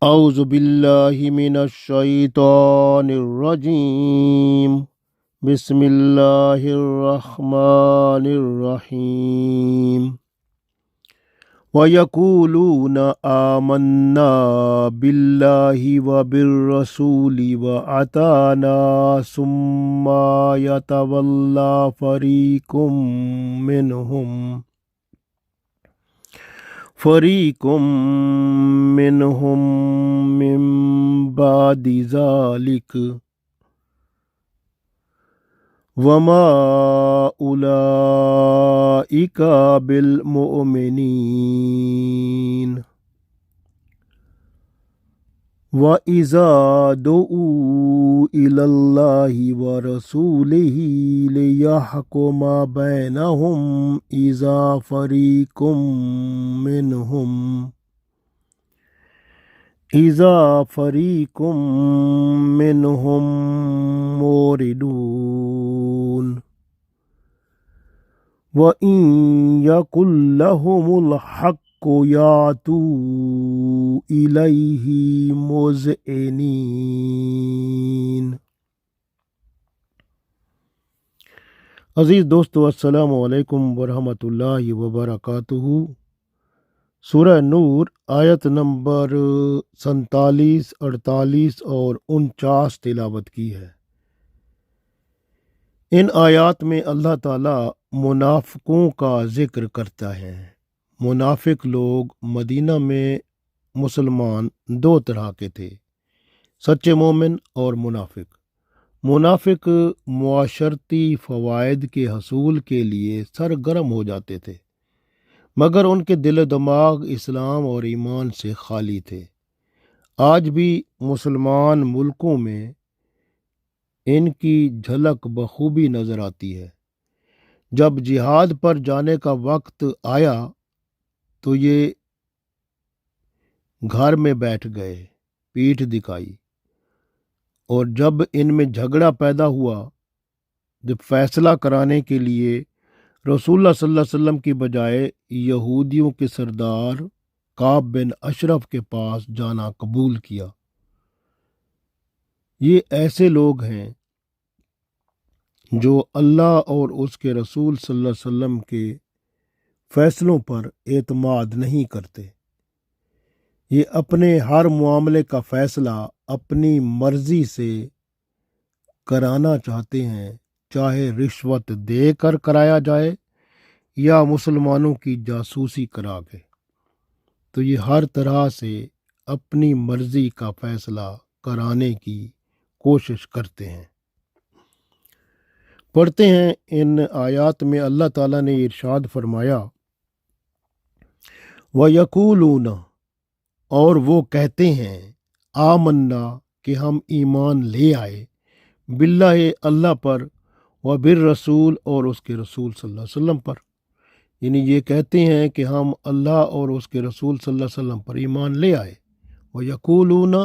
اعوذ باللہ من الشیطان الرجیم بسم اللہ الرحمن الرحیم وَيَقُولُونَ آمَنَّا بِاللَّهِ وَبِالرَّسُولِ وَأَطَعْنَا ثُمَّ يَتَوَلَّى فَرِيقٌ مِّنْهُم مِّن بَعْدِ ذَلِكَ وَمَا أُولَٰئِكَ بِالْمُؤْمِنِينَ وَإِذَا دُعُوا إِلَى اللَّهِ وَرَسُولِهِ لِيَحْكُمَ بَيْنَهُمْ إِذَا فَرِيقٌ مِّنْهُم مُّعْرِضُونَ وَإِن يَكُن لَّهُمُ الْحَقُّ يَأْتُوا إِلَيْهِ مُذْعِنِينَ۔ عزیز دوستو، السلام علیکم ورحمۃ اللہ وبرکاتہ۔ سورہ نور آیت نمبر 47، 48 اور 49 تلاوت کی ہے۔ ان آیات میں اللہ تعالیٰ منافقوں کا ذکر کرتا ہے۔ منافق لوگ مدینہ میں مسلمان دو طرح کے تھے، سچے مومن اور منافق۔ منافق معاشرتی فوائد کے حصول کے لیے سرگرم ہو جاتے تھے، مگر ان کے دل و دماغ اسلام اور ایمان سے خالی تھے۔ آج بھی مسلمان ملکوں میں ان کی جھلک بخوبی نظر آتی ہے۔ جب جہاد پر جانے کا وقت آیا تو یہ گھر میں بیٹھ گئے، پیٹھ دکھائی، اور جب ان میں جھگڑا پیدا ہوا، جب فیصلہ کرانے کے لیے رسول اللہ صلی اللہ علیہ وسلم کی بجائے یہودیوں کے سردار کعب بن اشرف کے پاس جانا قبول کیا۔ یہ ایسے لوگ ہیں جو اللہ اور اس کے رسول صلی اللہ علیہ وسلم کے فیصلوں پر اعتماد نہیں کرتے۔ یہ اپنے ہر معاملے کا فیصلہ اپنی مرضی سے کرانا چاہتے ہیں، چاہے رشوت دے کر کرایا جائے یا مسلمانوں کی جاسوسی کرا کے۔ تو یہ ہر طرح سے اپنی مرضی کا فیصلہ کرانے کی کوشش کرتے ہیں۔ پڑھتے ہیں ان آیات میں اللہ تعالیٰ نے ارشاد فرمایا، وَيَقُولُونَ، اور وہ کہتے ہیں، آمنا، کہ ہم ایمان لے آئے، باللہ، اللہ پر، وبالرسول، اور اس کے رسول صلی اللہ علیہ وسلم پر۔ یعنی یہ کہتے ہیں کہ ہم اللہ اور اس کے رسول صلی اللہ علیہ وسلم پر ایمان لے آئے۔ وَيَقُولُونَ،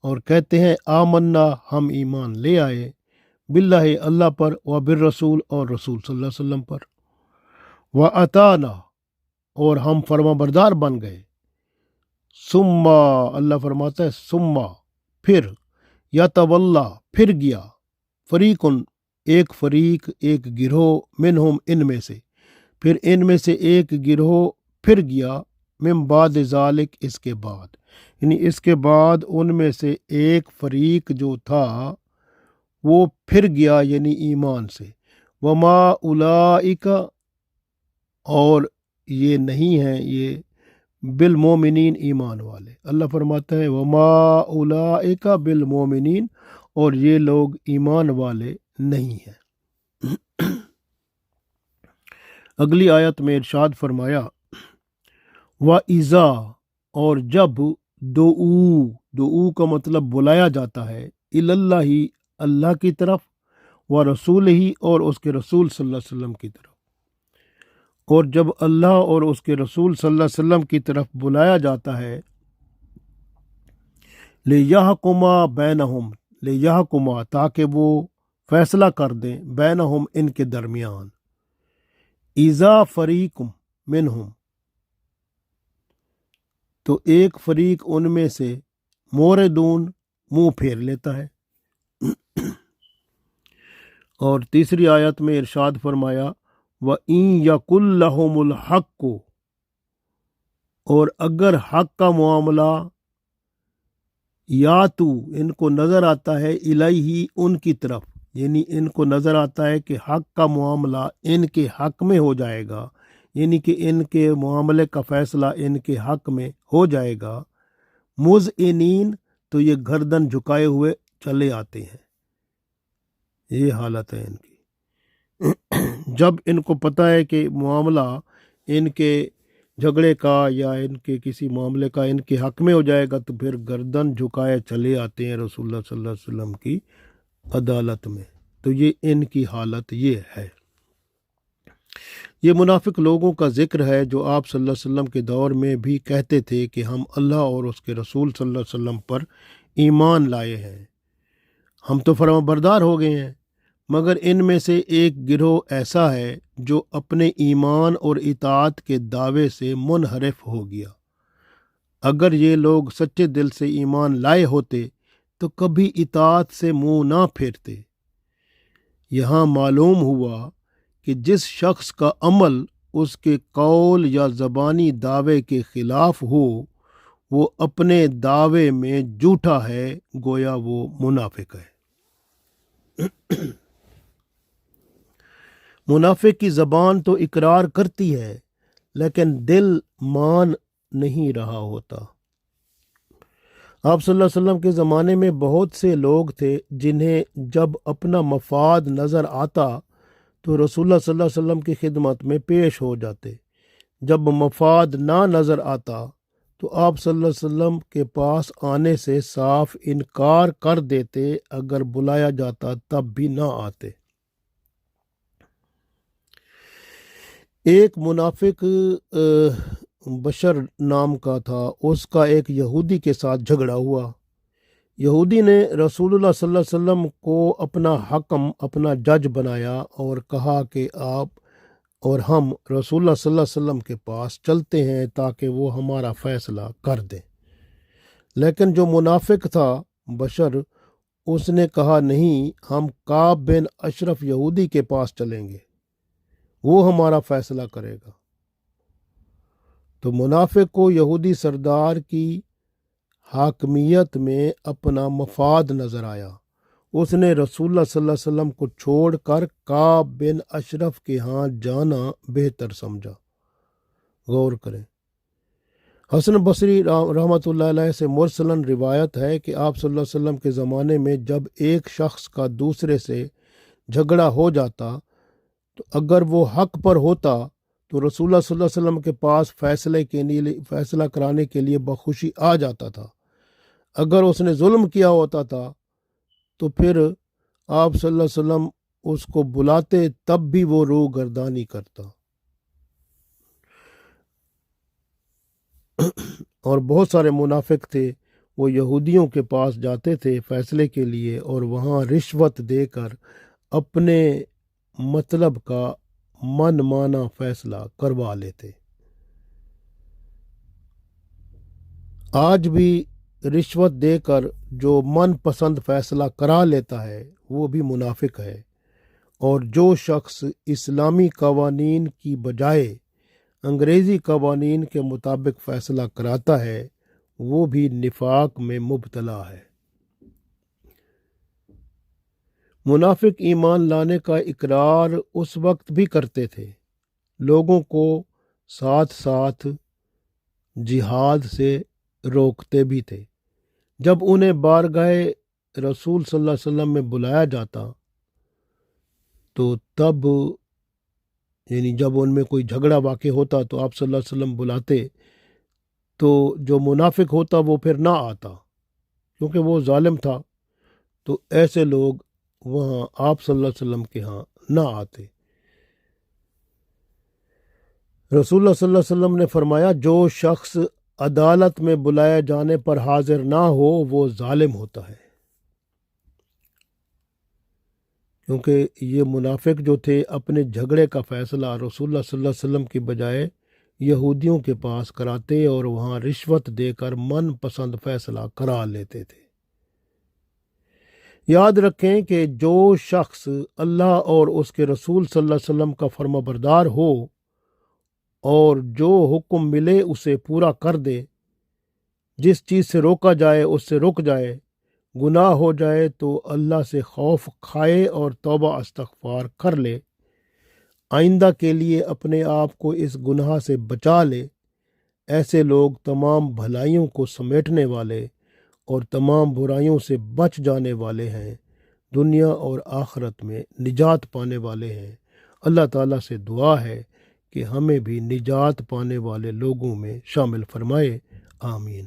اور کہتے ہیں، آمنا، ہم ایمان لے آئے، باللہ، اللہ پر، وبالرسول، اور رسول صلی اللہ علیہ وسلم پر، وَأَطَعْنَا، اور ہم فرما بردار بن گئے، ثم، اللہ فرماتا ہے ثم، پھر، یتولا، پھر گیا، فریقن، ایک فریق، ایک گروہ، منہم، ان میں سے، پھر ان میں سے ایک گروہ پھر گیا، من بعد ذالک، اس کے بعد، یعنی اس کے بعد ان میں سے ایک فریق جو تھا وہ پھر گیا، یعنی ایمان سے۔ وما اولئک، اور یہ نہیں ہیں یہ بالمومنین، ایمان والے۔ اللہ فرماتا ہے وما اولئک بالمومنین، اور یہ لوگ ایمان والے نہیں ہیں۔ اگلی آیت میں ارشاد فرمایا، وَإِذَا، اور جب، دعو کا مطلب بلایا جاتا ہے، اللہ، اللہ کی طرف، وَرَسُولِهِ، اور اس کے رسول صلی اللہ علیہ وسلم کی طرف، اور جب اللہ اور اس کے رسول صلی اللہ علیہ وسلم کی طرف بلایا جاتا ہے، لِيَحْكُمَ بَيْنَهُمْ، لِيَحْكُمَ، تاکہ وہ فیصلہ کر دیں، بینہم، ان کے درمیان، اِذَا فَرِيقٌ مِّنْهُمْ، تو ایک فریق ان میں سے، موردون منہ پھیر لیتا ہے۔ اور تیسری آیت میں ارشاد فرمایا وَإِن يَكُن لَّهُمُ الْحَقُّ، اور اگر حق کا معاملہ یا تو ان کو نظر آتا ہے الیہ ان کی طرف، یعنی ان کو نظر آتا ہے کہ حق کا معاملہ ان کے حق میں ہو جائے گا، یعنی کہ ان کے معاملے کا فیصلہ ان کے حق میں ہو جائے گا، مذعنین، تو یہ گردن جھکائے ہوئے چلے آتے ہیں۔ یہ حالت ہے ان کی۔ جب ان کو پتہ ہے کہ معاملہ ان کے جھگڑے کا یا ان کے کسی معاملے کا ان کے حق میں ہو جائے گا تو پھر گردن جھکائے چلے آتے ہیں رسول اللہ صلی اللہ علیہ وسلم کی عدالت میں۔ تو یہ ان کی حالت یہ ہے۔ یہ منافق لوگوں کا ذکر ہے جو آپ صلی اللہ علیہ وسلم کے دور میں بھی کہتے تھے کہ ہم اللہ اور اس کے رسول صلی اللہ علیہ وسلم پر ایمان لائے ہیں، ہم تو فرمانبردار ہو گئے ہیں، مگر ان میں سے ایک گروہ ایسا ہے جو اپنے ایمان اور اطاعت کے دعوے سے منحرف ہو گیا۔ اگر یہ لوگ سچے دل سے ایمان لائے ہوتے تو کبھی اطاعت سے منہ نہ پھیرتے۔ یہاں معلوم ہوا کہ جس شخص کا عمل اس کے قول یا زبانی دعوے کے خلاف ہو وہ اپنے دعوے میں جھوٹا ہے، گویا وہ منافق ہے۔ منافق کی زبان تو اقرار کرتی ہے لیکن دل مان نہیں رہا ہوتا۔ آپ صلی اللہ علیہ وسلم کے زمانے میں بہت سے لوگ تھے جنہیں جب اپنا مفاد نظر آتا تو رسول اللہ صلی اللہ علیہ وسلم کی خدمت میں پیش ہو جاتے، جب مفاد نہ نظر آتا تو آپ صلی اللہ علیہ وسلم کے پاس آنے سے صاف انکار کر دیتے، اگر بلایا جاتا تب بھی نہ آتے۔ ایک منافق بشر نام کا تھا، اس کا ایک یہودی کے ساتھ جھگڑا ہوا۔ یہودی نے رسول اللہ صلی اللہ علیہ وسلم کو اپنا حکم، اپنا جج بنایا اور کہا کہ آپ اور ہم رسول اللہ صلی اللہ علیہ وسلم کے پاس چلتے ہیں تاکہ وہ ہمارا فیصلہ کر دیں۔ لیکن جو منافق تھا بشر، اس نے کہا نہیں، ہم کعب بن اشرف یہودی کے پاس چلیں گے، وہ ہمارا فیصلہ کرے گا۔ تو منافق کو یہودی سردار کی حاکمیت میں اپنا مفاد نظر آیا، اس نے رسول اللہ صلی اللہ علیہ وسلم کو چھوڑ کر کعب بن اشرف کے ہاں جانا بہتر سمجھا۔ غور کریں، حسن بصری رحمۃ اللہ علیہ سے مرسلاً روایت ہے کہ آپ صلی اللہ علیہ وسلم کے زمانے میں جب ایک شخص کا دوسرے سے جھگڑا ہو جاتا تو اگر وہ حق پر ہوتا تو رسول اللہ صلی اللہ علیہ وسلم کے پاس فیصلہ کرانے کے لیے بخوشی آ جاتا تھا۔ اگر اس نے ظلم کیا ہوتا تھا تو پھر آپ صلی اللہ علیہ وسلم اس کو بلاتے تب بھی وہ روح گردانی کرتا۔ اور بہت سارے منافق تھے، وہ یہودیوں کے پاس جاتے تھے فیصلے کے لیے اور وہاں رشوت دے کر اپنے مطلب کا من مانا فیصلہ کروا لیتے۔ آج بھی رشوت دے کر جو من پسند فیصلہ کرا لیتا ہے وہ بھی منافق ہے، اور جو شخص اسلامی قوانین کی بجائے انگریزی قوانین کے مطابق فیصلہ کراتا ہے وہ بھی نفاق میں مبتلا ہے۔ منافق ایمان لانے کا اقرار اس وقت بھی کرتے تھے، لوگوں کو ساتھ ساتھ جہاد سے روکتے بھی تھے۔ جب انہیں بارگاہ رسول صلی اللہ علیہ وسلم میں بلایا جاتا تو تب یعنی جب ان میں کوئی جھگڑا واقع ہوتا تو آپ صلی اللہ علیہ وسلم بلاتے تو جو منافق ہوتا وہ پھر نہ آتا کیونکہ وہ ظالم تھا، تو ایسے لوگ وہاں آپ صلی اللہ علیہ وسلم کے ہاں نہ آتے۔ رسول اللہ صلی اللہ علیہ وسلم نے فرمایا جو شخص عدالت میں بلائے جانے پر حاضر نہ ہو وہ ظالم ہوتا ہے، کیونکہ یہ منافق جو تھے اپنے جھگڑے کا فیصلہ رسول اللہ صلی اللہ علیہ وسلم کی بجائے یہودیوں کے پاس کراتے اور وہاں رشوت دے کر من پسند فیصلہ کرا لیتے تھے۔ یاد رکھیں کہ جو شخص اللہ اور اس کے رسول صلی اللہ علیہ وسلم کا فرما بردار ہو اور جو حکم ملے اسے پورا کر دے، جس چیز سے روکا جائے اس سے رک جائے، گناہ ہو جائے تو اللہ سے خوف کھائے اور توبہ استغفار کر لے، آئندہ کے لیے اپنے آپ کو اس گناہ سے بچا لے، ایسے لوگ تمام بھلائیوں کو سمیٹنے والے اور تمام برائیوں سے بچ جانے والے ہیں، دنیا اور آخرت میں نجات پانے والے ہیں۔ اللہ تعالیٰ سے دعا ہے کہ ہمیں بھی نجات پانے والے لوگوں میں شامل فرمائے، آمین۔